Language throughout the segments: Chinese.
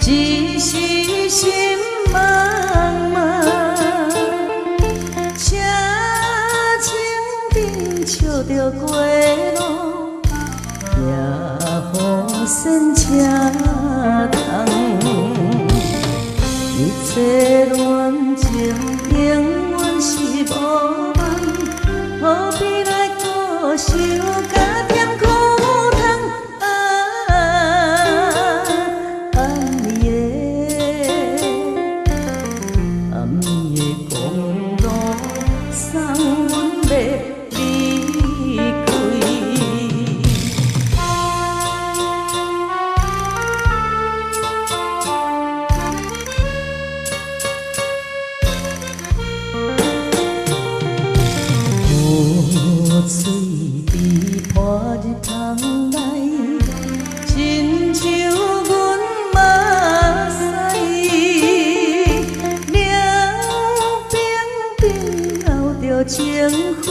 只是心茫茫，车青灯笑着过路，也予仙车窗。一切恋情永远是无望，何必来固守甲甜苦痛？暗夜的公路，送阮要离开。雨水滴破日窗来，亲像阮目屎，冷冰冰熬着情分，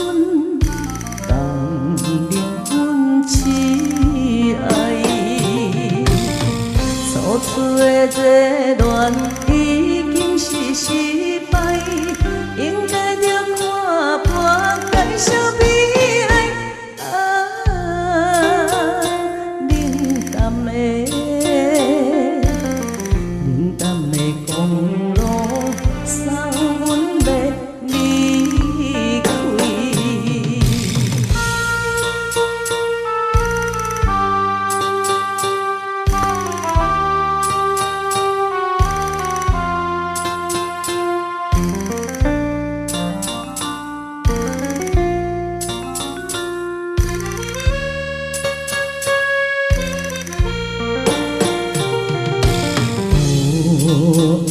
共灵魂痴爱，初出的热恋已经是失败，应该着看破介绍悲哀。冷淡的公路，送阮要离开。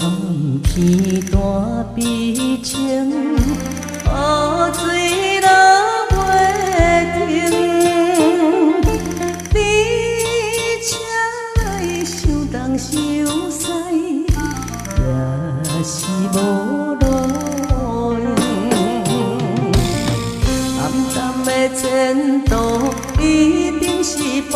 暗天大悲情，雨水落袂停。你车来想东想西，也是无路用。暗淡的前途一定是无